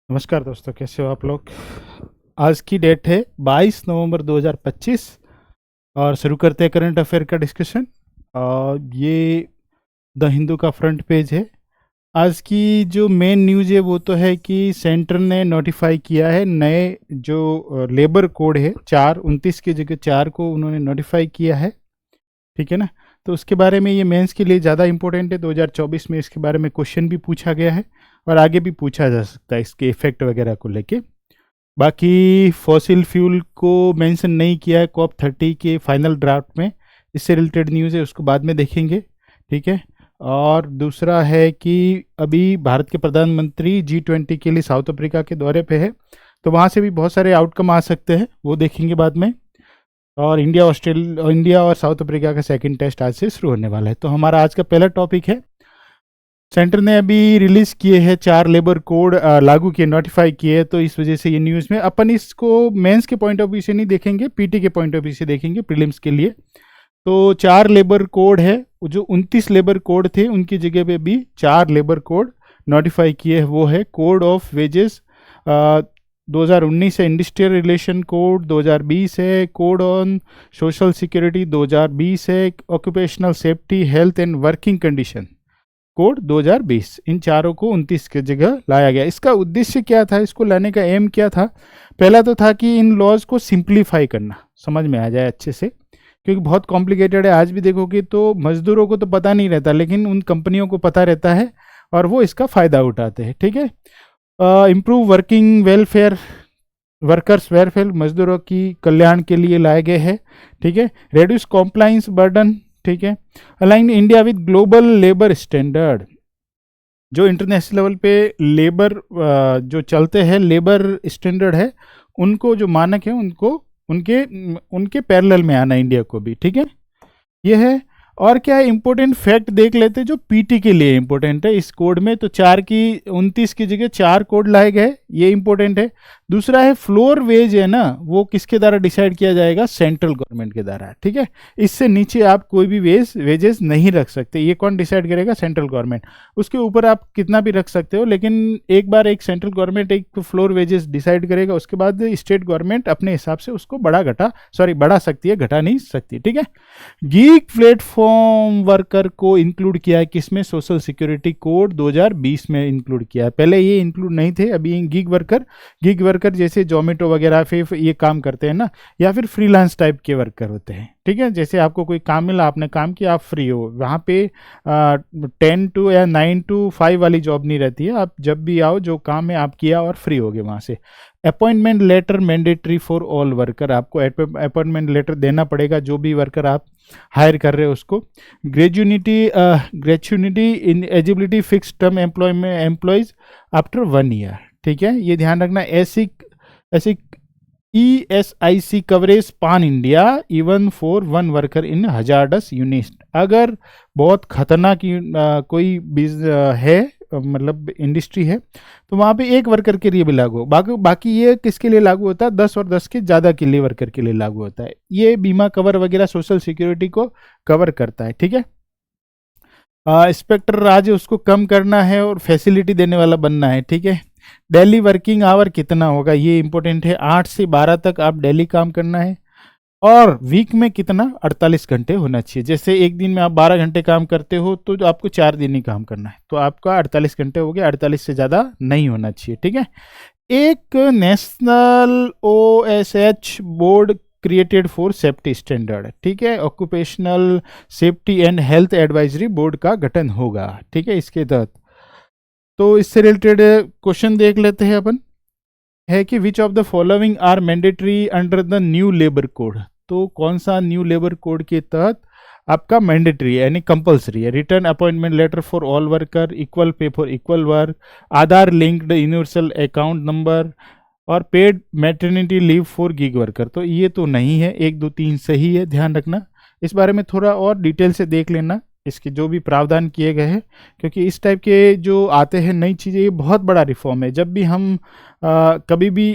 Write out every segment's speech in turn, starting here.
नमस्कार दोस्तों, कैसे हो आप लोग। आज की डेट है 22 नवंबर 2025 और शुरू करते हैं करंट अफेयर का डिस्कशन। और ये द हिंदू का फ्रंट पेज है। आज की जो मेन न्यूज़ है वो तो है कि सेंटर ने नोटिफाई किया है नए जो लेबर कोड है, 429 की जगह 4 को उन्होंने नोटिफाई किया है। ठीक है ना। तो उसके बारे में ये मेंस के लिए ज़्यादा इंपॉर्टेंट है। 2024 में इसके बारे में क्वेश्चन भी पूछा गया है और आगे भी पूछा जा सकता है इसके इफेक्ट वगैरह को लेके। बाकी फॉसिल फ्यूल को मेंशन नहीं किया है COP30 के फाइनल ड्राफ्ट में। इससे रिलेटेड न्यूज़ है, उसको बाद में देखेंगे। ठीक है। और दूसरा है कि अभी भारत के प्रधानमंत्री G20 के लिए साउथ अफ्रीका के दौरे पे है, तो वहाँ से भी बहुत सारे आउटकम आ सकते हैं, वो देखेंगे बाद में। और इंडिया और साउथ अफ्रीका का सेकंड टेस्ट आज से शुरू होने वाला है। तो हमारा आज का पहला टॉपिक है, सेंटर ने अभी रिलीज किए हैं 4 लेबर कोड, लागू किए, नोटिफाई किए। तो इस वजह से ये न्यूज़ में अपन इसको मेंस के पॉइंट ऑफ व्यू से नहीं देखेंगे, पीटी के पॉइंट ऑफ व्यू से देखेंगे, प्रीलिम्स के लिए। तो 4 लेबर कोड है, जो 29 लेबर कोड थे उनकी जगह पे भी 4 लेबर कोड नोटिफाई किए। वो है कोड ऑफ वेजेस 2019 है, इंडस्ट्रियल रिलेशन कोड 2020 है, कोड ऑन सोशल सिक्योरिटी 2020 है, occupational safety health and working condition code 2020। इन चारों को 29 की जगह लाया गया। इसका उद्देश्य क्या था, इसको लाने का एम क्या था? पहला तो था कि इन लॉज को सिंप्लीफाई करना, समझ में आ जाए अच्छे से, क्योंकि बहुत कॉम्प्लिकेटेड है। आज भी देखोगे तो मजदूरों को तो पता नहीं रहता, लेकिन उन कंपनियों को पता रहता है और वो इसका फ़ायदा उठाते हैं। ठीक है। Improve working welfare, workers welfare, मजदूरों की कल्याण के लिए लाए गए हैं। ठीक है। Reduce compliance burden. ठीक है। Align India with global labour standard, जो इंटरनेशनल लेवल पे लेबर जो चलते हैं, लेबर स्टैंडर्ड है, उनको जो मानक है उनको उनके उनके पैरेलल में आना इंडिया को भी। ठीक है। ये है। और क्या है इंपॉर्टेंट फैक्ट देख लेते हैं जो पीटी के लिए इंपॉर्टेंट है इस कोड में। तो 4 की 29 की जगह 4 कोड लाए गए, ये इंपॉर्टेंट है। दूसरा है फ्लोर वेज है ना, वो किसके द्वारा डिसाइड किया जाएगा? सेंट्रल गवर्नमेंट के द्वारा। ठीक है। इससे नीचे आप कोई भी वेजेस नहीं रख सकते। ये कौन डिसाइड करेगा? Central government. उसके ऊपर आप कितना भी रख सकते हो, लेकिन एक बार एक सेंट्रल गवर्नमेंट एक फ्लोर वेजेस डिसाइड करेगा, उसके बाद स्टेट गवर्नमेंट अपने हिसाब से उसको बढ़ा सकती है, घटा नहीं सकती। ठीक है। गीग प्लेटफॉर्म वर्कर को इंक्लूड किया है किसमें? सोशल सिक्योरिटी कोड 2020 में इंक्लूड किया है। पहले ये इंक्लूड नहीं थे। अभी गीग वर्कर जैसे जोमेटो वगैरह फिर ये काम करते हैं ना, या फिर फ्रीलांस टाइप के वर्कर होते हैं। ठीक है। जैसे आपको कोई काम मिला, आपने काम किया, आप फ्री हो, वहाँ पे 10 टू या 9 to 5 वाली जॉब नहीं रहती है। आप जब भी आओ, जो काम है आप किया और फ्री हो गए वहाँ से। Appointment letter mandatory for all worker, आपको अपॉइंटमेंट लेटर देना पड़ेगा जो भी वर्कर आप हायर कर रहे हो उसको। ग्रेचुनिटी इन eligibility fix term employees after 1 year. ठीक है। ये ध्यान रखना। एसिक ESIC कवरेज पान India even for 1 worker in hazardous unit. अगर बहुत खतरनाक कोई है, मतलब इंडस्ट्री है, तो वहाँ पे एक वर्कर के लिए भी लागू हो। बाकी ये किसके लिए लागू होता है? 10 और 10 के ज़्यादा के लिए वर्कर के लिए लागू होता है। ये बीमा कवर वगैरह सोशल सिक्योरिटी को कवर करता है। ठीक है। इंस्पेक्टर राज उसको कम करना है और फैसिलिटी देने वाला बनना है। ठीक है। डेली वर्किंग आवर कितना होगा, ये इंपॉर्टेंट है। 8 से 12 तक आप डेली काम करना है। और वीक में कितना? 48 घंटे होना चाहिए। जैसे एक दिन में आप 12 घंटे काम करते हो, तो आपको 4 दिन ही काम करना है, तो आपका 48 घंटे हो गया, 48 से ज़्यादा नहीं होना चाहिए। ठीक है। एक national OSH board created for safety standard. ठीक है। Occupational safety and health advisory board का गठन होगा। ठीक है, इसके तहत। तो इससे रिलेटेड क्वेश्चन देख लेते हैं अपन। है कि which of the following are mandatory under the new labour code. तो कौन सा न्यू लेबर कोड के तहत आपका मैंडेटरी है, यानी कंपलसरी है? Return appointment letter for all worker, equal pay for equal work, Aadhaar linked universal account number, और paid maternity leave for gig worker. तो ये तो नहीं है। 1 2 3 सही है, ध्यान रखना। इस बारे में थोड़ा और डिटेल से देख लेना, इसके जो भी प्रावधान किए गए हैं, क्योंकि इस टाइप के जो आते हैं नई चीज़ें, ये बहुत बड़ा रिफॉर्म है। जब भी हम कभी भी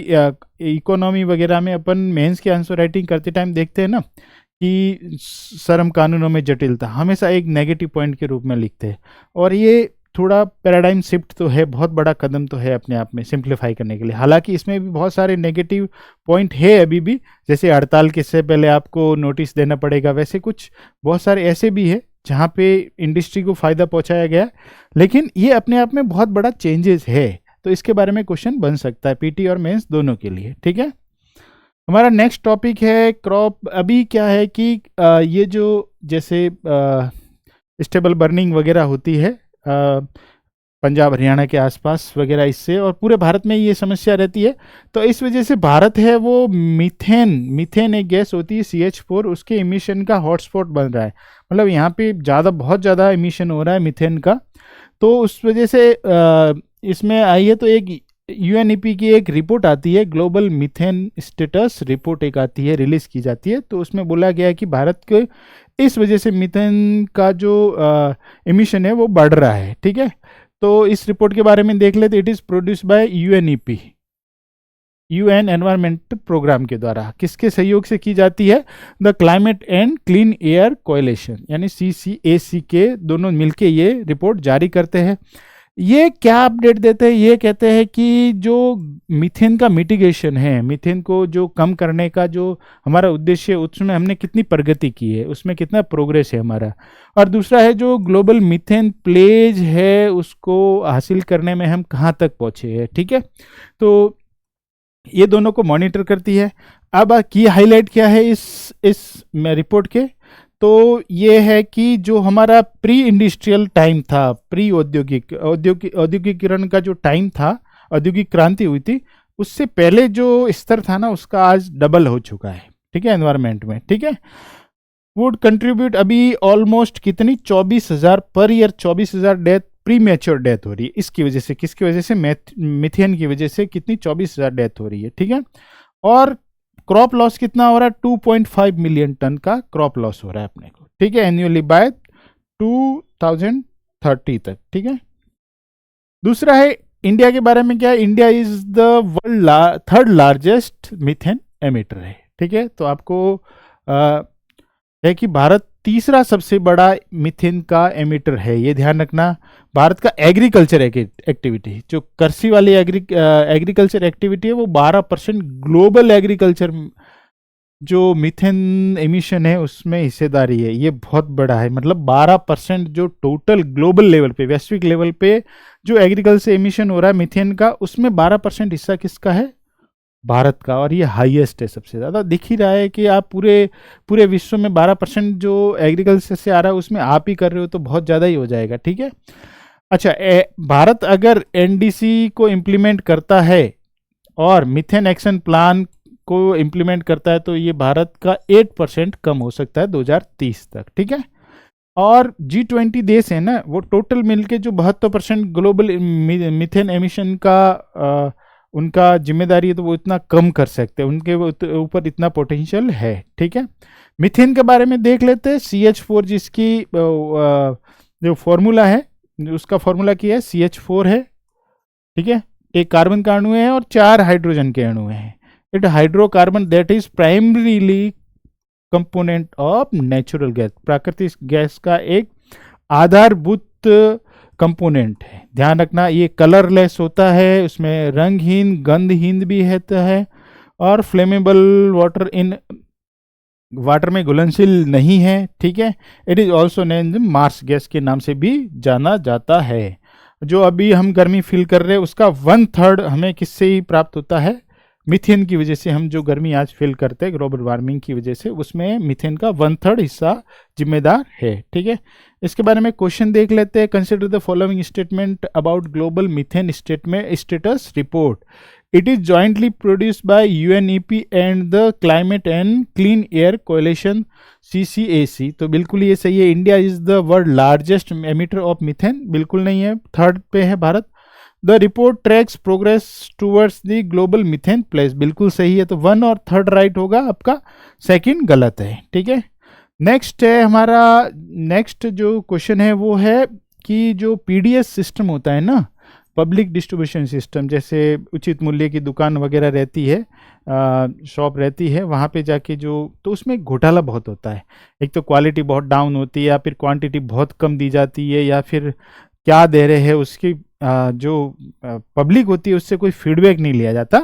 इकोनॉमी वगैरह में अपन मेंस के आंसर राइटिंग करते टाइम देखते हैं ना कि श्रम कानूनों में जटिलता, हमेशा एक नेगेटिव पॉइंट के रूप में लिखते हैं। और ये थोड़ा पैराडाइम शिफ्ट तो है, बहुत बड़ा कदम तो है अपने आप में सिंप्लीफाई करने के लिए। हालांकि इसमें भी बहुत सारे नेगेटिव पॉइंट है अभी भी, जैसे हड़ताल के से पहले आपको नोटिस देना पड़ेगा, वैसे कुछ बहुत सारे ऐसे भी है जहाँ पे इंडस्ट्री को फ़ायदा पहुँचाया गया, लेकिन ये अपने आप में बहुत बड़ा चेंजेस है। तो इसके बारे में क्वेश्चन बन सकता है पीटी और मेंस दोनों के लिए, ठीक है। हमारा नेक्स्ट टॉपिक है क्रॉप। अभी क्या है कि ये जो जैसे स्टेबल बर्निंग वगैरह होती है पंजाब हरियाणा के आसपास वगैरह, इससे और पूरे भारत में ये समस्या रहती है। तो इस वजह से भारत है वो मीथेन एक गैस होती है CH4, उसके इमिशन का हॉटस्पॉट बन रहा है। मतलब यहाँ पे बहुत ज़्यादा इमिशन हो रहा है मीथेन का। तो उस वजह से इसमें आई है, तो एक UNEP की एक रिपोर्ट आती है, ग्लोबल मीथेन स्टेटस रिपोर्ट एक आती है, रिलीज की जाती है। तो उसमें बोला गया है कि भारत के इस वजह से मीथेन का जो इमिशन है वो बढ़ रहा है, ठीक है। तो इस रिपोर्ट के बारे में देख लेते। It is produce by UNEP, UN environment programme के द्वारा। किसके सहयोग से की जाती है? The climate and clean air coalition, यानी CCAC के दोनों मिलके ये रिपोर्ट जारी करते हैं। ये क्या अपडेट देते हैं? ये कहते हैं कि जो मीथेन का मिटिगेशन है, मीथेन को जो कम करने का जो हमारा उद्देश्य है, उसमें हमने कितनी प्रगति की है, उसमें कितना प्रोग्रेस है हमारा। और दूसरा है जो ग्लोबल मीथेन प्लेज है, उसको हासिल करने में हम कहाँ तक पहुँचे हैं, ठीक है। तो ये दोनों को मॉनिटर करती है। अब की हाईलाइट क्या है इस रिपोर्ट के? तो ये है कि जो हमारा प्री इंडस्ट्रियल टाइम था, प्री औद्योगिकीकरण का जो टाइम था, औद्योगिक क्रांति हुई थी, उससे पहले जो स्तर था ना, उसका आज डबल हो चुका है, ठीक है, एनवायरनमेंट में, ठीक है। वुड कंट्रीब्यूट अभी ऑलमोस्ट कितनी 24,000 per year, 24,000 death, pre mature death हो रही है। इसकी वजह से, किसकी वजह से? मीथेन की वजह से कितनी 24,000 डेथ हो रही है, ठीक है। और क्रॉप लॉस कितना हो रहा है? 2.5 मिलियन टन का क्रॉप लॉस हो रहा है अपने को, ठीक है, एनुअली बाय 2030 तक, ठीक है। दूसरा है इंडिया के बारे में। क्या है? India is the world third largest methane emitter है, ठीक है। तो आपको है कि भारत तीसरा सबसे बड़ा मीथेन का एमिटर है, ये ध्यान रखना। भारत का एग्रीकल्चर एक्टिविटी, जो कृषि वाली एग्रीकल्चर एक्टिविटी है, वो 12% ग्लोबल एग्रीकल्चर जो मीथेन एमिशन है उसमें हिस्सेदारी है। ये बहुत बड़ा है, मतलब 12% जो टोटल ग्लोबल लेवल पे, वैश्विक लेवल पे जो एग्रीकल्चर एमिशन हो रहा है मीथेन का, उसमें 12% हिस्सा किसका है? भारत का। और ये हाईएस्ट है, सबसे ज़्यादा। दिख ही रहा है कि आप पूरे विश्व में 12% जो एग्रीकल्चर से आ रहा है उसमें आप ही कर रहे हो, तो बहुत ज़्यादा ही हो जाएगा, ठीक है। अच्छा, भारत अगर NDC को इम्प्लीमेंट करता है और मीथेन एक्शन प्लान को इम्प्लीमेंट करता है, तो ये भारत का 8% कम हो सकता है 2030 तक, ठीक है। और G20 देश है ना, वो टोटल मिलके जो 72% ग्लोबल मीथेन एमिशन का उनका जिम्मेदारी है, तो वो इतना कम कर सकते हैं, उनके ऊपर इतना पोटेंशियल है, ठीक है। मीथेन के बारे में देख लेते हैं। CH4 जिसकी जो फॉर्मूला है, उसका फॉर्मूला क्या है? CH4 है, ठीक है। एक कार्बन का अणु है और 4 हाइड्रोजन के अणु हैं। It hydrocarbon that is primarily component of natural gas, प्राकृतिक गैस का एक आधारभूत कंपोनेंट है। ध्यान रखना, ये कलरलेस होता है, उसमें रंगहीन, गंधहीन भी रहता है, और फ्लेमेबल वाटर में घुलनशील नहीं है, ठीक है। It is also named marsh gas के नाम से भी जाना जाता है। जो अभी हम गर्मी फील कर रहे हैं, उसका 1/3 हमें किससे ही प्राप्त होता है? मीथेन की वजह से। हम जो गर्मी आज फील करते हैं ग्लोबल वार्मिंग की वजह से, उसमें मीथेन का 1/3 हिस्सा जिम्मेदार है, ठीक है। इसके बारे में क्वेश्चन देख लेते हैं। Consider the following statement about global methane status report. It is jointly produced by UNEP and the climate and clean air coalition CCAC। तो बिल्कुल ये सही है। India is the world largest emitter of methane, बिल्कुल नहीं है, third पे है Bharat. The report tracks progress towards the global methane place, बिल्कुल सही है। तो 1 और 3 राइट होगा आपका, सेकंड गलत है, ठीक है। नेक्स्ट है हमारा, नेक्स्ट जो क्वेश्चन है वो है कि जो PDS सिस्टम होता है ना, पब्लिक डिस्ट्रीब्यूशन सिस्टम, जैसे उचित मूल्य की दुकान वगैरह रहती है, शॉप रहती है, वहाँ पे जाके जो, तो उसमें घोटाला बहुत होता है। एक तो क्वालिटी बहुत डाउन होती है, या फिर क्वांटिटी बहुत कम दी जाती है, या फिर क्या दे रहे हैं उसकी जो पब्लिक होती है उससे कोई फीडबैक नहीं लिया जाता।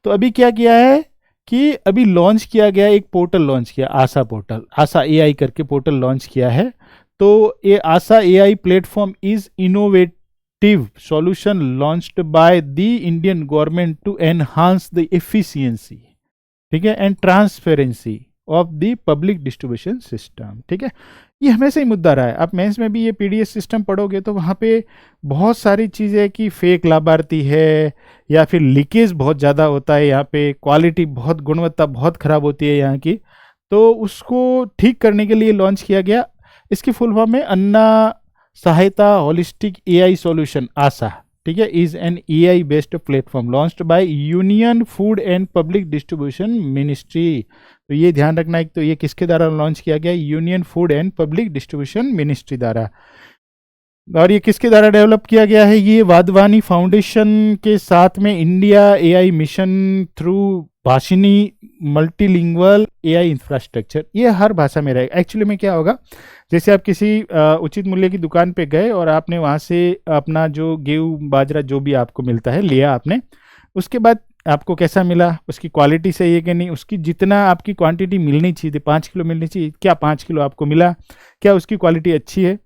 तो अभी क्या किया है कि अभी लॉन्च किया गया, एक पोर्टल लॉन्च किया, आशा पोर्टल, आशा एआई करके पोर्टल लॉन्च किया है। तो ये Asha AI platform is innovative solution launched by the Indian government to enhance the efficiency, ठीक है, and transparency of the public distribution system. ठीक है, ये हमेशा ही मुद्दा रहा है। आप मेंस में भी ये पीडीएस सिस्टम पढ़ोगे तो वहाँ पे बहुत सारी चीज़ें कि फेक लाभार्थी है या फिर लीकेज बहुत ज़्यादा होता है, यहाँ पे क्वालिटी बहुत, गुणवत्ता बहुत ख़राब होती है यहाँ की। तो उसको ठीक करने के लिए लॉन्च किया गया। इसकी फुल फॉर्म है अन्ना सहायता होलिस्टिक एआई सॉल्यूशन, आशा। ठीक है, is an AI based platform launched by union food and public distribution ministry. तो ये ध्यान रखना है, तो ये किसके द्वारा लॉन्च किया गया? Union food and public distribution ministry द्वारा। और ये किसके द्वारा डेवलप किया गया है? ये वाधवानी फाउंडेशन के साथ में India AI mission through Bhashini multilingual AI infrastructure. ये हर भाषा में रहेगा। एक्चुअली में क्या होगा, जैसे आप किसी उचित मूल्य की दुकान पे गए और आपने वहाँ से अपना जो गेहूँ बाजरा जो भी आपको मिलता है लिया आपने, उसके बाद आपको कैसा मिला, उसकी क्वालिटी सही है कि नहीं, उसकी जितना आपकी क्वांटिटी मिलनी चाहिए थी 5 किलो मिलनी चाहिए, क्या 5 किलो आपको मिला, क्या उसकी क्वालिटी अच्छी है,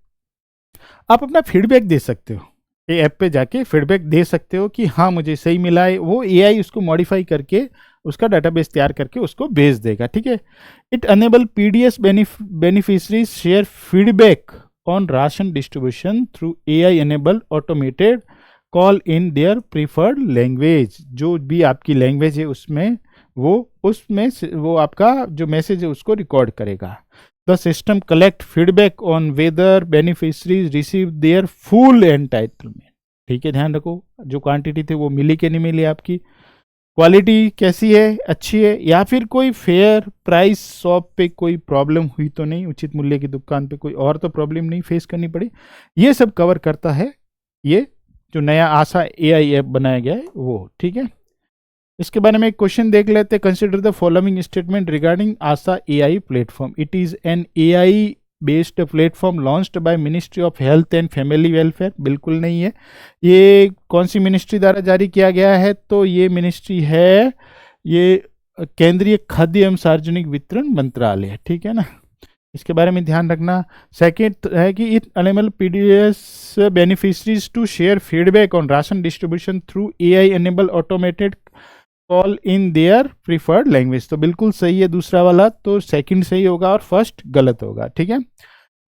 आप अपना फीडबैक दे सकते हो। ये ऐप पे जाके फीडबैक दे सकते हो कि हाँ मुझे सही मिला है। वो एआई उसको मॉडिफाई करके उसका डाटाबेस तैयार करके उसको भेज देगा। ठीक है, it enable PDS beneficiaries share feedback on ration distribution through AI enable automated call in their preferred language. जो भी आपकी लैंग्वेज है उसमें वो आपका जो मैसेज है उसको रिकॉर्ड करेगा। The system collect feedback on whether beneficiaries receive there full entitlement. ठीक है, ध्यान रखो, जो क्वांटिटी थी वो मिली कि नहीं मिली, आपकी क्वालिटी कैसी है, अच्छी है, या फिर कोई फेयर प्राइस शॉप पे कोई प्रॉब्लम हुई तो नहीं, उचित मूल्य की दुकान पे कोई और तो प्रॉब्लम नहीं फेस करनी पड़ी। ये सब कवर करता है ये जो नया आशा एआई ऐप बनाया गया है वो। ठीक है, इसके बारे में एक क्वेश्चन देख लेते हैं। Consider the following statement regarding Asha AI platform. It is an AI based platform launched by ministry of health and family welfare. बिल्कुल नहीं है। ये कौन सी मिनिस्ट्री द्वारा जारी किया गया है? तो ये मिनिस्ट्री है ये केंद्रीय खाद्य एवं सार्वजनिक वितरण मंत्रालय। ठीक है ना, इसके बारे में ध्यान रखना। सेकेंड है कि it enable PDS beneficiaries to share feedback on ration distribution through AI enable automated call in their preferred language. तो बिल्कुल सही है दूसरा वाला, तो सेकंड सही होगा और फर्स्ट गलत होगा। ठीक है,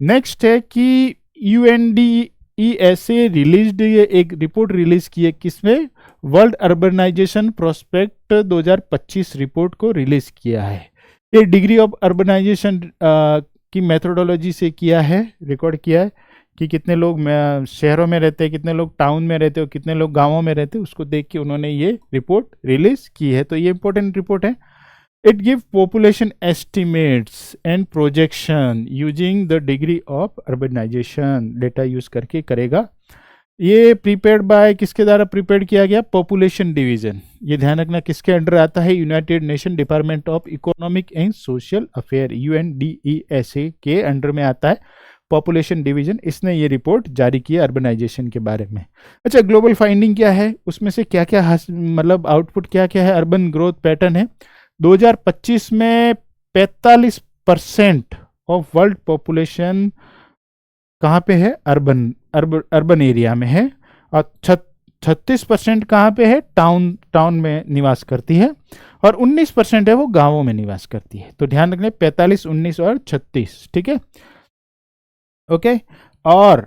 नेक्स्ट है कि UNDESA रिलीज्ड, ये एक रिपोर्ट रिलीज की है किसमें? वर्ल्ड अर्बनाइजेशन प्रोस्पेक्ट 2025 रिपोर्ट को रिलीज किया है। ये डिग्री ऑफ अर्बनाइजेशन की मेथोडोलॉजी से किया है, रिकॉर्ड किया है कि कितने लोग शहरों में रहते हैं, कितने लोग टाउन में रहते हो, कितने लोग गांवों में रहते हैं, उसको देख के उन्होंने ये रिपोर्ट रिलीज की है। तो ये इंपॉर्टेंट रिपोर्ट है। It give population estimates and projection using the degree of urbanisation, data use करके करेगा। ये प्रीपेड बाय किसके द्वारा प्रीपेड किया गया? Population division. ये ध्यान रखना किसके अंडर आता है? United nation department of economic and social affair, UNDESA के अंडर में आता है पॉपुलेशन डिवीजन। इसने ये रिपोर्ट जारी की है अर्बनाइजेशन के बारे में। अच्छा, ग्लोबल फाइंडिंग क्या है, उसमें से क्या क्या मतलब आउटपुट क्या क्या है? अर्बन ग्रोथ पैटर्न है 2025 में 45% ऑफ वर्ल्ड पॉपुलेशन कहाँ पे है? अर्बन एरिया में है, और 36% कहाँ पे है? टाउन में निवास करती है, और 19% है वो गांवों में निवास करती है। तो ध्यान रखना 45, 19 और 36। ठीक है, ओके। और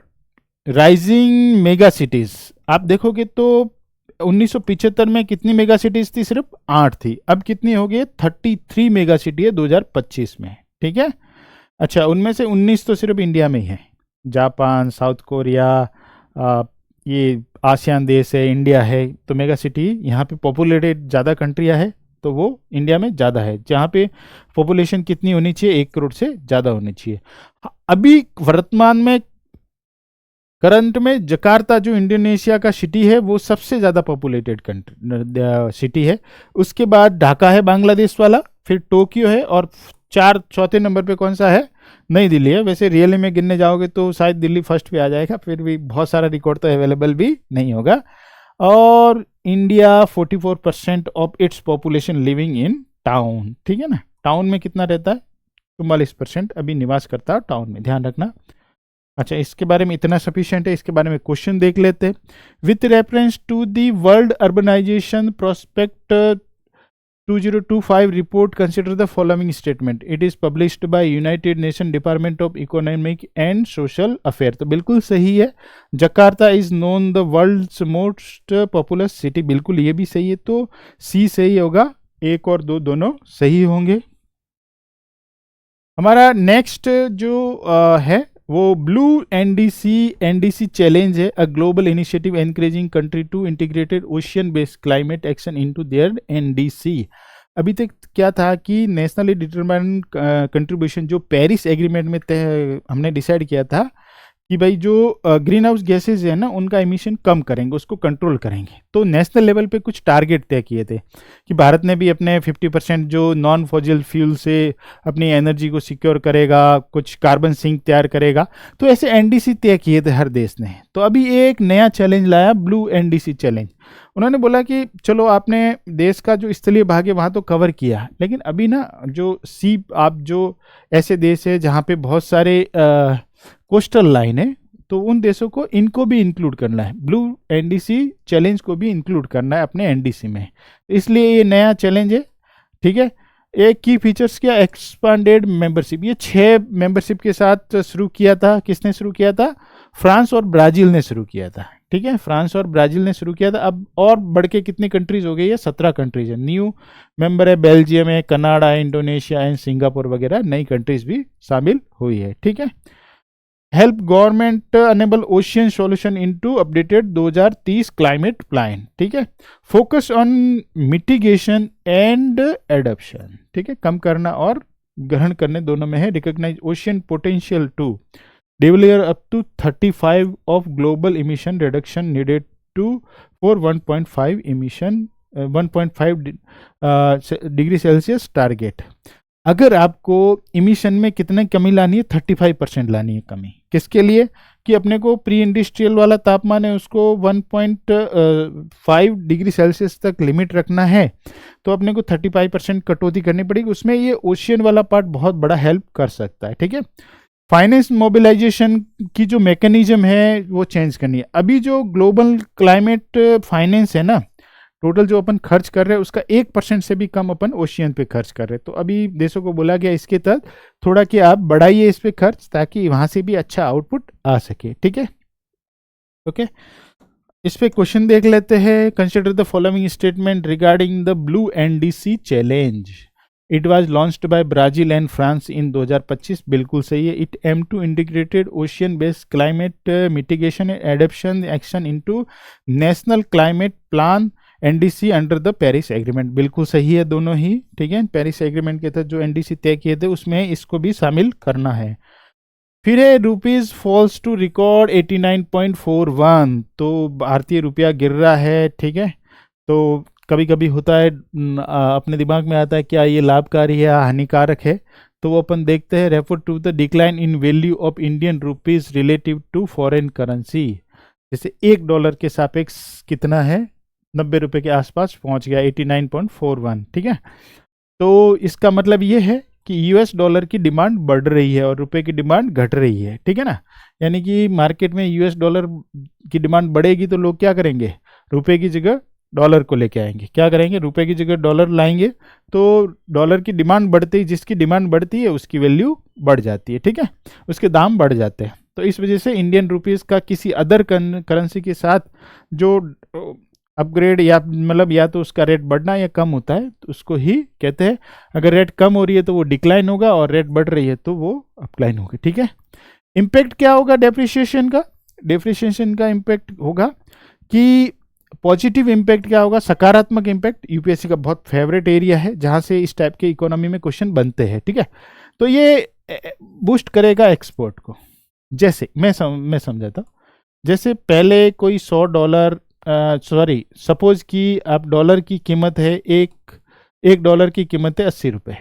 राइजिंग मेगा सिटीज आप देखोगे तो 1975 में कितनी मेगा सिटीज थी? सिर्फ 8 थी। अब कितनी हो गई? 33 मेगा सिटी है 2025 में। ठीक है, अच्छा, उनमें से 19 तो सिर्फ इंडिया में ही है। जापान, साउथ कोरिया, ये आसियान देश है, इंडिया है। तो मेगा सिटी यहाँ पे पॉपुलेटेड ज़्यादा कंट्रियाँ है, तो वो इंडिया में ज़्यादा है। जहाँ पे पॉपुलेशन कितनी होनी चाहिए? 1 करोड़ से ज़्यादा होनी चाहिए। अभी वर्तमान में करंट में जकार्ता जो इंडोनेशिया का सिटी है वो सबसे ज़्यादा पॉपुलेटेड सिटी है। उसके बाद ढाका है बांग्लादेश वाला, फिर टोक्यो है, और चौथे नंबर पे कौन सा है? नई दिल्ली है। वैसे रियली में गिनने जाओगे तो शायद दिल्ली फर्स्ट पे आ जाएगा, फिर भी बहुत सारा रिकॉर्ड तो अवेलेबल भी नहीं होगा। और India 44% of its population living in town, ठीक है ना। टाउन में कितना रहता है? 44% अभी निवास करता है टाउन में, ध्यान रखना। अच्छा, इसके बारे में इतना सफिशिएंट है। इसके बारे में क्वेश्चन देख लेते हैं। With reference to the world urbanisation prospect 2025 report, consider the following statement. It is published by United Nations Department of Economic and Social Affairs. तो बिल्कुल सही है। Jakarta is known the world's most populous city, बिल्कुल ये भी सही है। तो सी सही होगा, एक और दो दोनों सही होंगे। हमारा नेक्स्ट जो है वो ब्लू एनडीसी चैलेंज है, a global initiative encouraging country to integrated ocean based climate action into their NDC. अभी तक क्या था कि नेशनली डिटरमाइंड कंट्रीब्यूशन जो पेरिस एग्रीमेंट में हमने डिसाइड किया था कि भाई जो ग्रीन हाउस गैसेज है ना उनका एमिशन कम करेंगे, उसको कंट्रोल करेंगे। तो नेशनल लेवल पे कुछ टारगेट तय किए थे कि भारत ने भी अपने 50% जो नॉन फॉसिल फ्यूल से अपनी एनर्जी को सिक्योर करेगा, कुछ कार्बन सिंक तैयार करेगा। तो ऐसे एनडीसी तय किए थे हर देश ने। तो अभी एक नया चैलेंज लाया, ब्लू एनडीसी चैलेंज। उन्होंने बोला कि चलो आपने देश का जो स्थलीय भाग है वहाँ तो कवर किया, लेकिन अभी ना जो आप जो ऐसे देश है जहाँ पे बहुत सारे कोस्टल लाइन है, तो उन देशों को इनको भी इंक्लूड करना है, ब्लू एनडीसी चैलेंज को भी इंक्लूड करना है अपने एनडीसी में। इसलिए ये नया चैलेंज है, ठीक है। एक की फीचर्स क्या, एक्सपांडेड मेंबरशिप। ये 6 मेंबरशिप के साथ शुरू किया था। किसने शुरू किया था? फ्रांस और ब्राजील ने शुरू किया था, ठीक है। फ्रांस और ब्राजील ने शुरू किया था। अब और बढ़ के कितनी कंट्रीज हो गई है? 17 कंट्रीज है। न्यू मेंबर है बेल्जियम है, कनाडा है, इंडोनेशिया एंड सिंगापुर वगैरह नई कंट्रीज भी शामिल हुई है, ठीक है। Help government enable ocean solution into updated 2030 climate plan, ठीक है। Focus on mitigation and adaptation, ठीक है। कम करना और ग्रहण करने दोनों में है। Recognise ocean potential to deliver up to 35 of global emission reduction needed to for 1.5 emission 1.5 degree celsius target. अगर आपको इमिशन में कितने कमी लानी है? 35% लानी है कमी। किसके लिए? कि अपने को प्री इंडस्ट्रियल वाला तापमान है उसको 1.5 डिग्री सेल्सियस तक लिमिट रखना है, तो अपने को 35% कटौती करनी पड़ेगी। उसमें ये ओशियन वाला पार्ट बहुत बड़ा हेल्प कर सकता है, ठीक है। फाइनेंस मोबिलाइजेशन की जो मैकेनिज्म है वो चेंज करनी है। अभी जो ग्लोबल क्लाइमेट फाइनेंस है ना, टोटल जो अपन खर्च कर रहे हैं उसका 1% से भी कम अपन ओशियन पे खर्च कर रहे हैं। तो अभी देशों को बोला गया इसके तहत थोड़ा कि आप बढ़ाइए इस पे खर्च, ताकि वहां से भी अच्छा आउटपुट आ सके, ठीक है। ओके, इस पे क्वेश्चन देख लेते हैं। Consider the following statement regarding the blue NDC challenge. It was launched by Brazil and France in 2025, बिल्कुल सही है। It aim to integrated ocean based climate mitigation and adaptation action into national climate plan NDC under the Paris agreement, बिल्कुल सही है दोनों ही, ठीक है। Paris agreement के तहत जो एनडीसी तय किए थे उसमें इसको भी शामिल करना है। फिर है रुपीज फॉल्स टू रिकॉर्ड 89.41, तो भारतीय रुपया गिर रहा है, ठीक है। तो कभी कभी होता है अपने दिमाग में आता है क्या ये लाभकारी है या हानिकारक है, तो वो अपन देखते हैं। Refer to the decline in value of Indian rupees relative to foreign currency. जैसे $1 के सापेक्ष कितना है? 90 रुपये के आसपास पहुंच गया, 89.41, ठीक है। तो इसका मतलब ये है कि यूएस डॉलर की डिमांड बढ़ रही है और रुपए की डिमांड घट रही है, ठीक है ना। यानी कि मार्केट में यूएस डॉलर की डिमांड बढ़ेगी तो लोग क्या करेंगे? रुपए की जगह डॉलर को लेके आएंगे। क्या करेंगे? रुपए की जगह डॉलर लाएंगे। तो डॉलर की डिमांड बढ़ती है, जिसकी डिमांड बढ़ती है उसकी वैल्यू बढ़ जाती है, ठीक है, उसके दाम बढ़ जाते हैं। तो इस वजह से इंडियन रुपीस का किसी अदर करेंसी के साथ जो अपग्रेड या मतलब या तो उसका रेट बढ़ना या कम होता है, तो उसको ही कहते हैं। अगर रेट कम हो रही है तो वो डिक्लाइन होगा और रेट बढ़ रही है तो वो अपक्लाइन होगी, ठीक है। इम्पैक्ट क्या होगा डेप्रिसिएशन का? डेप्रिसिएशन का इम्पैक्ट होगा कि पॉजिटिव इम्पैक्ट क्या होगा? सकारात्मक इम्पैक्ट। यूपीएससी का बहुत फेवरेट एरिया है जहां से इस टाइप के इकोनॉमी में क्वेश्चन बनते हैं, ठीक है। तो ये बूस्ट करेगा एक्सपोर्ट को। जैसे मैं समझाता हूँ। जैसे पहले कोई $100 सपोज कि आप डॉलर की कीमत है $1 की कीमत है 80 रुपये,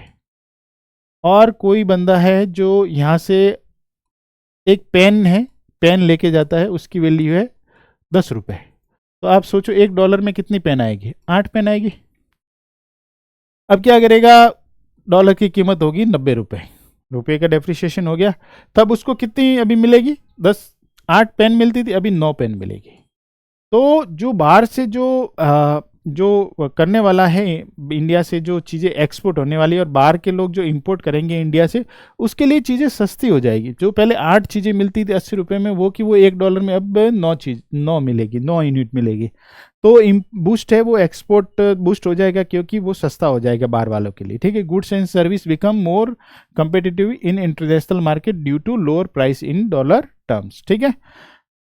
और कोई बंदा है जो यहाँ से एक पेन है, पेन लेके जाता है, उसकी वैल्यू है 10 रुपये। तो आप सोचो $1 में कितनी पेन आएगी? 8 पेन आएगी। अब क्या करेगा, डॉलर की कीमत होगी 90 रुपये, रुपये का डेप्रिसिएशन हो गया। तब उसको कितनी अभी मिलेगी? 8 पेन मिलती थी, अभी 9 पेन मिलेगी। तो जो बाहर से जो करने वाला है, इंडिया से जो चीज़ें एक्सपोर्ट होने वाली है और बाहर के लोग जो इंपोर्ट करेंगे इंडिया से, उसके लिए चीज़ें सस्ती हो जाएगी। जो पहले 8 चीज़ें मिलती थी 80 रुपये में, वो कि वो $1 में अब 9 मिलेगी, 9 यूनिट मिलेगी। तो बूस्ट है वो, एक्सपोर्ट बूस्ट हो जाएगा क्योंकि वो सस्ता हो जाएगा बाहर वालों के लिए। ठीक है, goods and service become more competitive in international market due to lower price in dollar terms. ठीक है,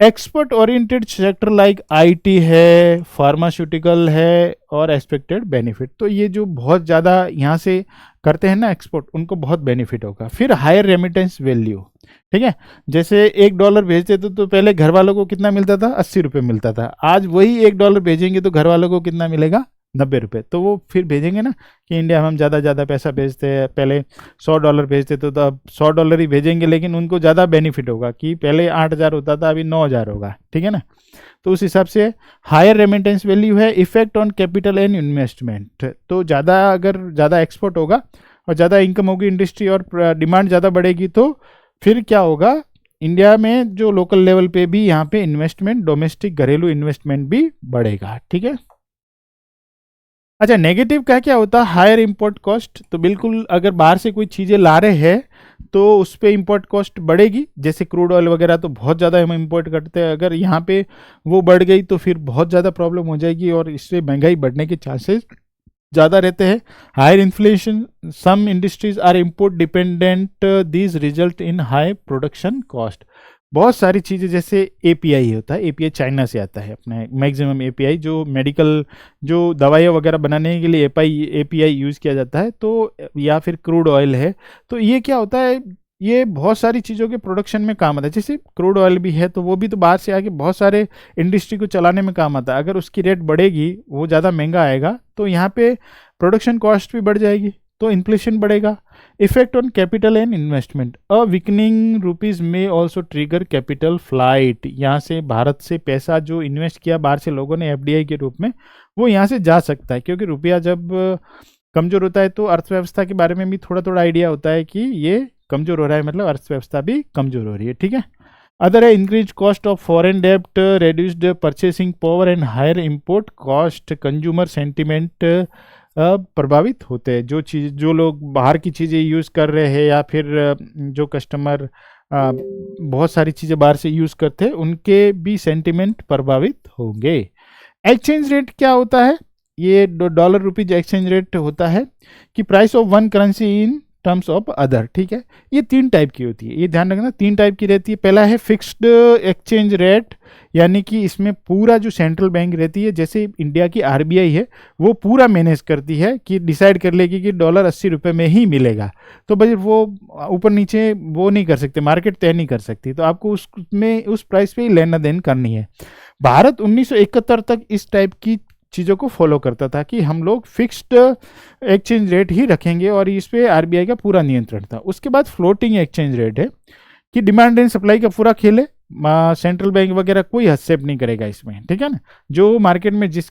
expert oriented sector like IT है, फार्मास्यूटिकल है और एक्सपेक्टेड बेनिफिट। तो ये जो बहुत ज़्यादा यहाँ से करते हैं ना एक्सपोर्ट, उनको बहुत बेनिफिट होगा। फिर हायर रेमिटेंस वैल्यू। ठीक है, जैसे $1 भेजते थे तो पहले घर वालों को कितना मिलता था? 80 रुपये मिलता था। आज वही $1 भेजेंगे तो घर वालों को कितना मिलेगा? 90 रुपये। तो वो फिर भेजेंगे ना कि इंडिया में हम ज़्यादा पैसा भेजते हैं, पहले $100 भेजते थे तो अब $100 ही भेजेंगे, लेकिन उनको ज़्यादा बेनिफिट होगा कि पहले 8,000 होता था, अभी 9,000 होगा। ठीक है ना, तो उस हिसाब से हायर रेमिटेंस वैल्यू है। Effect on capital and investment, तो अगर ज़्यादा एक्सपोर्ट होगा और ज़्यादा इनकम होगी इंडस्ट्री और डिमांड ज़्यादा बढ़ेगी, तो फिर क्या होगा, इंडिया में जो लोकल लेवल पे भी यहाँ पे इन्वेस्टमेंट, डोमेस्टिक घरेलू इन्वेस्टमेंट भी बढ़ेगा। ठीक है, अच्छा नेगेटिव का क्या होता है? Higher import cost. तो बिल्कुल अगर बाहर से कोई चीज़ें ला रहे हैं तो उस पर इंपोर्ट कॉस्ट बढ़ेगी। जैसे क्रूड ऑयल वगैरह तो बहुत ज़्यादा हम इंपोर्ट करते हैं, अगर यहाँ पे वो बढ़ गई तो फिर बहुत ज़्यादा प्रॉब्लम हो जाएगी और इससे महंगाई बढ़ने के चांसेस ज़्यादा रहते हैं। Higher inflation, some industries are import dependent, this result in high production cost. बहुत सारी चीज़ें, जैसे एपीआई होता है, एपीआई चाइना से आता है अपने, मैक्सिमम एपीआई जो मेडिकल जो दवाइयाँ वगैरह बनाने के लिए एपीआई यूज़ किया जाता है, तो या फिर क्रूड ऑयल है। तो ये क्या होता है, ये बहुत सारी चीज़ों के प्रोडक्शन में काम आता है। जैसे क्रूड ऑयल भी है तो वो भी तो बाहर से आके बहुत सारे इंडस्ट्री को चलाने में काम आता है। अगर उसकी रेट बढ़ेगी, वो ज़्यादा महंगा आएगा, तो यहाँ पे प्रोडक्शन कॉस्ट भी बढ़ जाएगी, तो इन्फ्लेशन बढ़ेगा। Effect on capital and investment, a weakening rupees में ऑल्सो ट्रिगर कैपिटल फ्लाइट। यहाँ से भारत से पैसा जो इन्वेस्ट किया बाहर से लोगों ने एफडीआई के रूप में, वो यहाँ से जा सकता है, क्योंकि रुपया जब कमज़ोर होता है तो अर्थव्यवस्था के बारे में भी थोड़ा थोड़ा आइडिया होता है कि ये कमज़ोर हो रहा है, मतलब अर्थव्यवस्था भी कमज़ोर हो रही है। ठीक है, अदर है इंक्रीज कॉस्ट ऑफ फॉरेन डेप्ट, reduced purchasing power and higher import cost, consumer sentiment प्रभावित होते हैं। जो लोग बाहर की चीज़ें यूज़ कर रहे हैं या फिर जो कस्टमर बहुत सारी चीज़ें बाहर से यूज़ करते हैं, उनके भी सेंटिमेंट प्रभावित होंगे। एक्सचेंज रेट क्या होता है? ये डॉलर रुपीज एक्सचेंज रेट होता है कि price of one currency in terms of other. ठीक है, ये 3 टाइप की होती है, ये ध्यान रखना, 3 टाइप की रहती है। पहला है फिक्स्ड एक्सचेंज रेट, यानी कि इसमें पूरा जो सेंट्रल बैंक रहती है, जैसे इंडिया की आरबीआई है, वो पूरा मैनेज करती है कि डिसाइड कर लेगी कि डॉलर 80 रुपये में ही मिलेगा। तो भाई वो ऊपर नीचे वो नहीं कर सकते, मार्केट तय नहीं कर सकती, तो आपको उसमें उस प्राइस पे ही लेना देन करनी है। भारत 1971 तक इस टाइप की चीज़ों को फॉलो करता था कि हम लोग फिक्स्ड एक्सचेंज रेट ही रखेंगे और इस पे आरबीआई का पूरा नियंत्रण था। उसके बाद फ्लोटिंग एक्सचेंज रेट है कि डिमांड एंड सप्लाई का पूरा खेल है, सेंट्रल बैंक वगैरह कोई हस्तक्षेप नहीं करेगा इसमें। ठीक है ना, जो मार्केट में जिस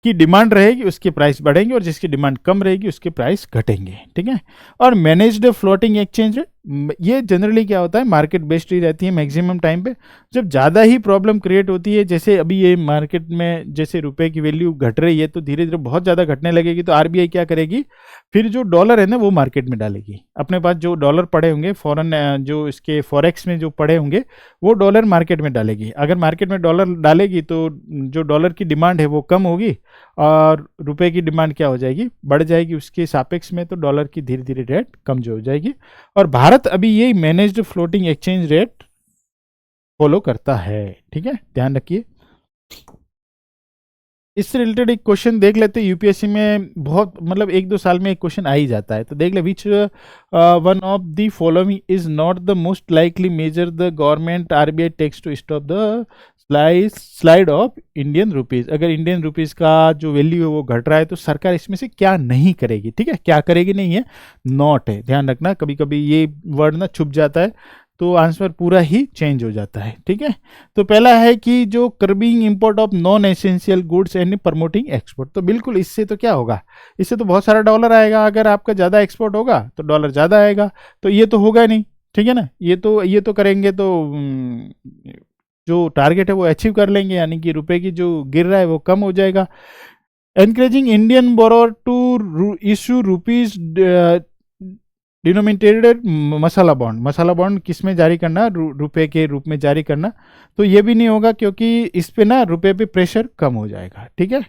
की डिमांड रहेगी उसके प्राइस बढ़ेंगे और जिसकी डिमांड कम रहेगी उसके प्राइस घटेंगे। ठीक है, और मैनेज्ड फ्लोटिंग एक्सचेंज रेट, ये जनरली क्या होता है, मार्केट बेस्ड ही रहती है मैक्सिमम टाइम पे। जब ज़्यादा ही प्रॉब्लम क्रिएट होती है, जैसे अभी ये मार्केट में जैसे रुपए की वैल्यू घट रही है तो धीरे धीरे बहुत ज़्यादा घटने लगेगी, तो आरबीआई क्या करेगी, फिर जो डॉलर है ना वो मार्केट में डालेगी। अपने पास जो डॉलर पड़े होंगे फॉरेन, जो इसके फॉरेक्स में जो पड़े होंगे, वो डॉलर मार्केट में डालेगी। अगर मार्केट में डॉलर डालेगी तो जो डॉलर की डिमांड है वो कम होगी और रुपए की डिमांड क्या हो जाएगी, बढ़ जाएगी उसके सापेक्ष में, तो डॉलर की धीरे धीरे रेट कमजोर हो जाएगी। और भारत अभी यही managed floating exchange rate follow करता है। ठीक है, ध्यान रखिए। इससे रिलेटेड एक क्वेश्चन देख लेते हैं, यूपीएससी में बहुत मतलब 1-2 साल में एक क्वेश्चन आ ही जाता है। तो देख ले, which one of the following is not the most likely measure the government RBI takes to stop the slide of Indian rupees. अगर इंडियन रुपीज का जो वैल्यू है वो घट रहा है तो सरकार इसमें से क्या नहीं करेगी, ठीक है, क्या करेगी नहीं है, नॉट है, ध्यान रखना, कभी कभी ये वर्ड ना छुप जाता है तो आंसर पूरा ही चेंज हो जाता है, ठीक है। तो पहला है कि जो curbing import of non essential goods and promoting export, तो बिल्कुल इससे तो क्या होगा, इससे तो बहुत सारा डॉलर आएगा, अगर आपका ज़्यादा एक्सपोर्ट होगा तो डॉलर ज़्यादा आएगा, तो ये तो होगा नहीं, ठीक है ना, ये तो करेंगे तो जो टारगेट है वो अचीव कर लेंगे, यानी कि रुपए की जो गिर रहा है वो कम हो जाएगा। Encouraging Indian borrower to issue rupees denominated masala bond किस में जारी करना, रुपए के रूप में जारी करना, तो ये भी नहीं होगा क्योंकि इस पे ना रुपए पे प्रेशर कम हो जाएगा, ठीक है।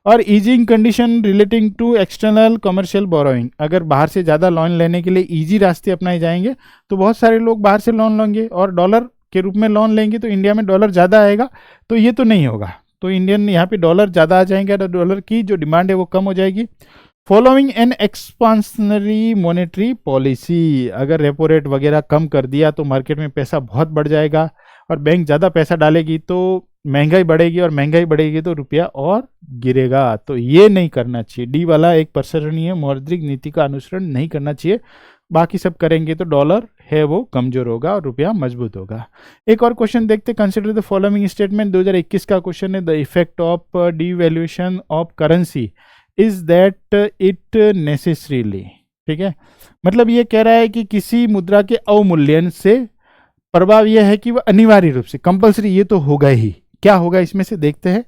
और easing condition relating to external commercial borrowing, अगर बाहर से ज़्यादा लोन लेने के लिए ईजी रास्ते अपनाए जाएंगे तो बहुत सारे लोग बाहर से लोन लेंगे और डॉलर के रूप में लोन लेंगे तो इंडिया में डॉलर ज़्यादा आएगा, तो ये तो नहीं होगा, तो इंडियन यहाँ पे डॉलर ज़्यादा आ जाएंगे, तो डॉलर की जो डिमांड है वो कम हो जाएगी। Following an expansionary monetary policy, अगर रेपो रेट वगैरह कम कर दिया तो मार्केट में पैसा बहुत बढ़ जाएगा और बैंक ज़्यादा पैसा डालेगी तो महंगाई बढ़ेगी और महंगाई बढ़ेगी तो रुपया और गिरेगा, तो ये नहीं करना चाहिए। डी वाला एक पर्सरणीय मौद्रिक नीति का अनुसरण नहीं करना चाहिए, बाकी सब करेंगे तो डॉलर है वो कमजोर होगा और रुपया मजबूत होगा। एक और क्वेश्चन देखते, कंसिडर द फॉलोइंग स्टेटमेंट, 2021 का क्वेश्चन है, the effect of devaluation of currency is that it necessarily, ठीक है, मतलब ये कह रहा है कि किसी मुद्रा के अवमूल्यन से प्रभाव यह है कि वह अनिवार्य रूप से, कंपलसरी ये तो होगा ही, क्या होगा इसमें से देखते हैं।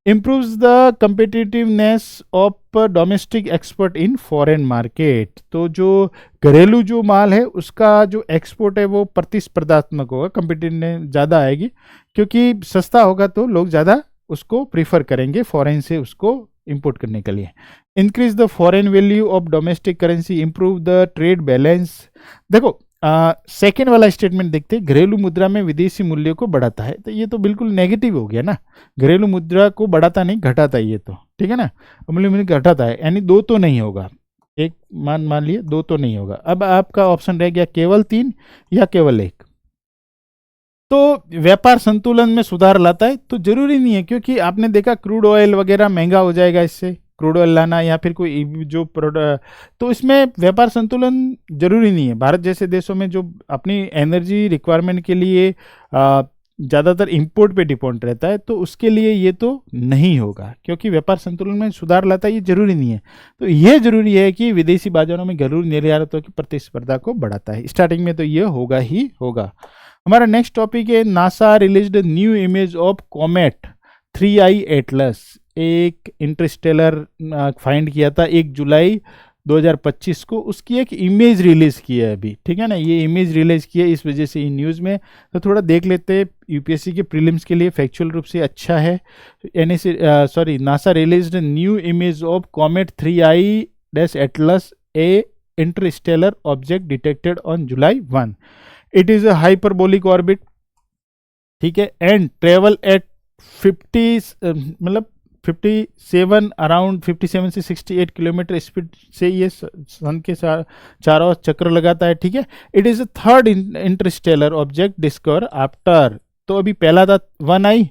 improves the competitiveness of domestic export in foreign market, तो जो घरेलू जो माल है उसका जो एक्सपोर्ट है वो प्रतिस्पर्धात्मक होगा, कंपिटिटिवनेस ज़्यादा आएगी क्योंकि सस्ता होगा तो लोग ज़्यादा उसको प्रीफर करेंगे फॉरेन से उसको इंपोर्ट करने के लिए। Increase the foreign value of domestic currency, improve the trade balance. देखो सेकेंड वाला स्टेटमेंट देखते हैं, घरेलू मुद्रा में विदेशी मूल्य को बढ़ाता है, तो ये तो बिल्कुल नेगेटिव हो गया ना, घरेलू मुद्रा को बढ़ाता नहीं घटाता ये तो, ठीक है ना, मूल्य घटाता है, यानी दो तो नहीं होगा, एक मान लिए दो तो नहीं होगा। अब आपका ऑप्शन रह गया केवल 3 या केवल 1। तो व्यापार संतुलन में सुधार लाता है, तो जरूरी नहीं है, क्योंकि आपने देखा क्रूड ऑयल वगैरह महंगा हो जाएगा इससे, क्रूड ऑयल लाना या फिर कोई जो प्रोडक्ट, तो इसमें व्यापार संतुलन जरूरी नहीं है। भारत जैसे देशों में जो अपनी एनर्जी रिक्वायरमेंट के लिए ज़्यादातर इंपोर्ट पे डिपेंड रहता है, तो उसके लिए ये तो नहीं होगा, क्योंकि व्यापार संतुलन में सुधार लाता है, ये जरूरी नहीं है। तो ये जरूरी है कि विदेशी बाजारों में घरेलू निर्यातों की प्रतिस्पर्धा को बढ़ाता है, स्टार्टिंग में तो ये होगा ही होगा। हमारा नेक्स्ट टॉपिक है, NASA released new image of comet 3I Atlas, एक इंटरस्टेलर फाइंड किया था 1 जुलाई 2025 को, उसकी एक इमेज रिलीज की है अभी, ठीक है ना, ये इमेज रिलीज की है, इस वजह से इन न्यूज़ में तो थोड़ा देख लेते हैं, यूपीएससी के प्रीलिम्स के लिए फैक्चुअल रूप से अच्छा है। NASA released new image of comet 3I Atlas, A Interstellar object detected on July 1। It is a hyperbolic orbit, ठीक है, एंड ट्रेवल एट 50 मतलब 57 अराउंड 57 से 68 किलोमीटर स्पीड से ये सन के चारों चक्र लगाता है, ठीक है। It is a third Interstellar object discover after, तो अभी पहला था 1I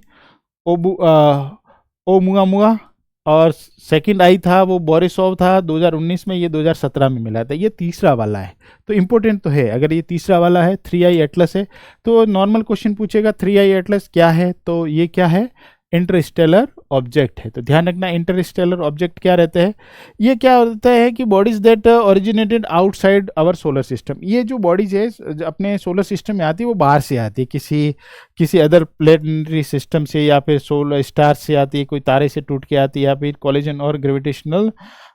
ओमुआमुआ और सेकंड आई था वो बोरिसोव था 2019 में, ये 2017 में मिला था, ये तीसरा वाला है, तो इंपॉर्टेंट तो है। अगर ये तीसरा वाला है 3I एटलस है, तो नॉर्मल क्वेश्चन पूछेगा 3I एटलस क्या है, तो ये क्या है, इंटरस्टेलर ऑब्जेक्ट है। तो ध्यान रखना, इंटरस्टेलर ऑब्जेक्ट क्या रहते हैं, ये क्या होता है कि bodies that originated outside our solar system, ये जो बॉडीज है अपने सोलर सिस्टम में आती है वो बाहर से आती है, किसी अदर प्लेनेटरी सिस्टम से या फिर सोलर स्टार से आती है, कोई तारे से टूट के आती है या फिर कॉलिजन और ग्रेविटेशनल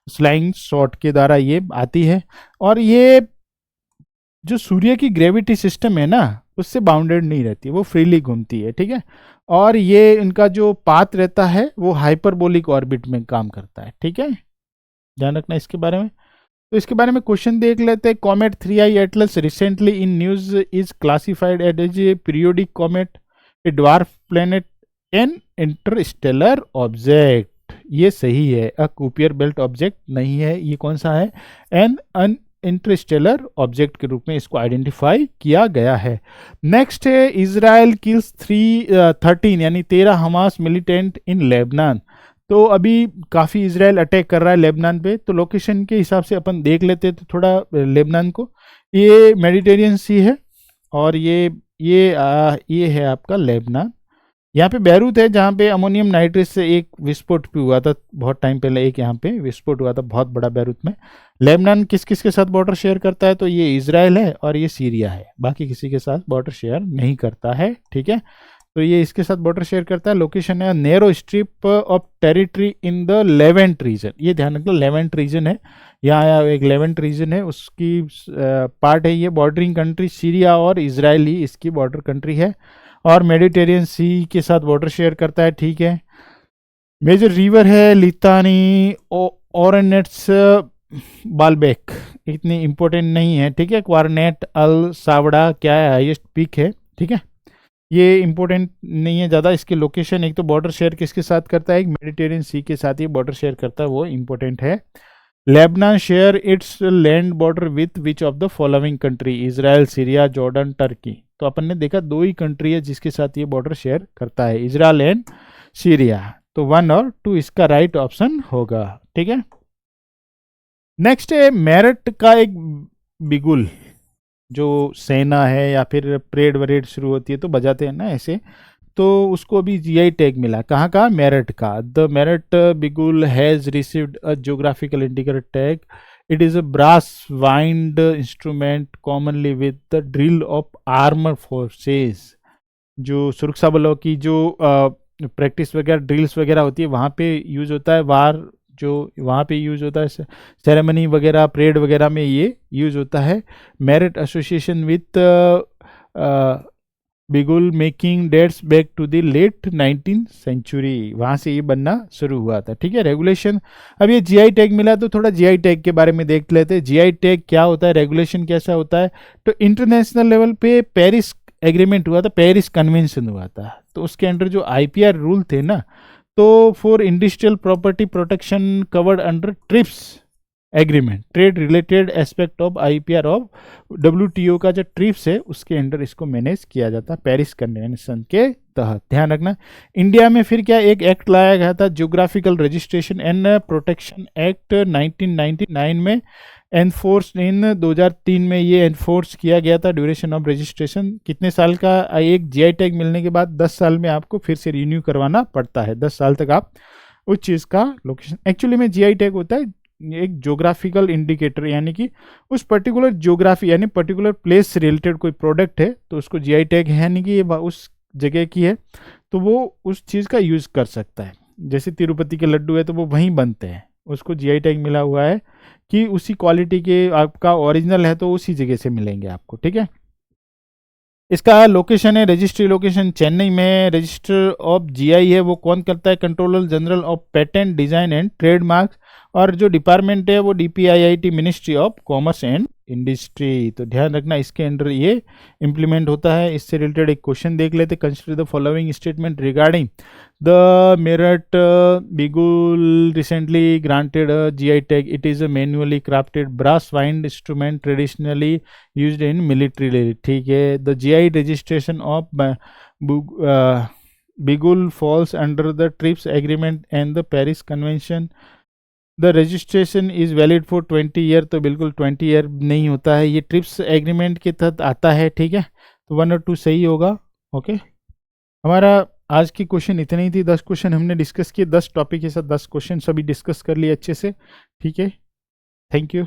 स्लाइंग शॉट के द्वारा ये आती है। और ये जो सूर्य की ग्रेविटी सिस्टम है ना उससे बाउंडेड नहीं रहती, वो फ्रीली घूमती है, ठीक है। और ये इनका जो पाथ रहता है वो हाइपरबोलिक ऑर्बिट में काम करता है, ठीक है, ध्यान रखना इसके बारे में। तो इसके बारे में क्वेश्चन देख लेते हैं। Comet 3I Atlas recently in news is classified as a periodic comet, a dwarf planet, an interstellar object, ये सही है, अ कुपियर बेल्ट ऑब्जेक्ट नहीं है, ये कौन सा है, एन इंटरस्टेलर ऑब्जेक्ट के रूप में इसको आइडेंटिफाई किया गया है। नेक्स्ट है इजराइल किल्स 13 यानी 13 हमास मिलिटेंट इन लेबनान। तो अभी काफ़ी इजराइल अटैक कर रहा है लेबनान पे, तो लोकेशन के हिसाब से अपन देख लेते हैं तो थोड़ा लेबनान को। ये मेडिटेरियन सी है और ये है आपका लेबनान। यहाँ पे बैरूत है जहाँ पे अमोनियम नाइट्रेट से एक विस्फोट भी हुआ था बहुत टाइम पहले, एक यहाँ पे विस्फोट हुआ था बहुत बड़ा बैरूत में। लेबनान किस किस के साथ बॉर्डर शेयर करता है, तो ये इजराइल है और ये सीरिया है, बाकी किसी के साथ बॉर्डर शेयर नहीं करता है, ठीक है। तो ये इसके साथ बॉर्डर शेयर करता है। लोकेशन है narrow strip of territory in the Levant region, ये ध्यान रखना लेवेंट रीजन है, यहाँ एक लेवेंट रीजन है उसकी पार्ट है ये। बॉर्डरिंग कंट्री सीरिया और इसराइल ही इसकी बॉर्डर कंट्री है और मेडिटेरियन सी के साथ बॉर्डर शेयर करता है, ठीक है। मेजर रिवर है लितानी ओरेनेट्स बालबेक, इतनी इंपॉर्टेंट नहीं है, ठीक है। क्वारनेट अल सावड़ा क्या है, हाईएस्ट पीक है, ठीक है। ये इंपॉर्टेंट नहीं है ज़्यादा, इसके लोकेशन एक तो बॉर्डर शेयर किसके साथ करता है, एक मेडिटेरियन सी के साथ ही बॉर्डर शेयर करता है, वो इंपॉर्टेंट है। Lebanon share its land border with which of the following country, Israel, Syria, Jordan, Turkey. तो अपन ने देखा दो ही कंट्री है जिसके साथ ये बॉर्डर शेयर करता है, इजराइल एंड सीरिया। तो 1 और 2 इसका राइट ऑप्शन होगा, ठीक है। नेक्स्ट है मेरठ का एक बिगुल, जो सेना है या फिर परेड वरेड शुरू होती है तो बजाते हैं ना ऐसे, तो उसको अभी जीआई टैग मिला, कहाँ का, मेरठ का। The Meerut bugle has received a geographical indicator tag. It is a brass wind instrument commonly with the drill of armour forces. जो सुरक्षा बलों की जो प्रैक्टिस वगैरह ड्रिल्स वगैरह होती है वहाँ पे यूज़ होता है, वार जो वहाँ पे यूज़ होता है, सेरेमनी वगैरह परेड वगैरह में ये यूज़ होता है। Merit association with bugle making dates back to the late 19th century, वहाँ से ये बनना शुरू हुआ था, ठीक है। रेगुलेशन, अब ये जीआई टैग मिला तो थोड़ा जीआई टैग के बारे में देख लेते हैं। जीआई टैग क्या होता है, रेगुलेशन कैसा होता है। तो इंटरनेशनल लेवल पे पेरिस एग्रीमेंट हुआ था, पेरिस कन्वेंशन हुआ था, तो उसके अंडर जो आईपीआर रूल थे ना, तो for industrial property protection covered under trips agreement, trade related aspect of IPR of WTO का जो ट्रिप्स है उसके अंडर इसको मैनेज किया जाता है पेरिस कन्वेंशन के तहत, ध्यान रखना। इंडिया में फिर क्या एक एक्ट लाया गया था, geographical registration and protection act 1999 में, एनफोर्स इन 2003 में ये एनफोर्स किया गया था। ड्यूरेशन ऑफ रजिस्ट्रेशन कितने साल का, एक जीआई टैग मिलने के बाद 10 साल में आपको फिर से रिन्यू करवाना पड़ता है, 10 साल तक आप उस चीज़ का लोकेशन। एक्चुअली में जीआई टैग होता है एक ज्योग्राफिकल इंडिकेटर, यानी कि उस पर्टिकुलर ज्योग्राफी यानी पर्टिकुलर प्लेस से रिलेटेड कोई प्रोडक्ट है तो उसको जीआई टैग है, यानी कि ये उस जगह की है तो वो उस चीज़ का यूज़ कर सकता है। जैसे तिरुपति के लड्डू है तो वो वहीं बनते हैं, उसको जीआई टैग मिला हुआ है कि उसी क्वालिटी के आपका ओरिजिनल है तो उसी जगह से मिलेंगे आपको, ठीक है। इसका लोकेशन है, रजिस्ट्री लोकेशन चेन्नई में। रजिस्टर ऑफ जीआई है वो कौन करता है, controller general of patent design and trademarks, और जो डिपार्टमेंट है वो DPIIT ministry of commerce and industry. तो ध्यान रखना इसके अंडर ये इम्प्लीमेंट होता है। इससे रिलेटेड एक क्वेश्चन देख लेते, consider the following statement regarding the Meerut bugle recently granted GI tag. It is a manually crafted brass wind instrument traditionally used in military, ठीक है। The GI registration of bugle falls under the TRIPS agreement and the Paris convention. The registration is valid for 20 year, तो बिल्कुल 20 year नहीं होता है, ये trips agreement के तहत आता है, ठीक है। तो 1 और 2 सही होगा, ओके। हमारा आज की क्वेश्चन इतनी ही थी, 10 क्वेश्चन हमने डिस्कस किए, 10 टॉपिक के साथ 10 क्वेश्चन सभी डिस्कस कर लिए अच्छे से, ठीक है। Thank you.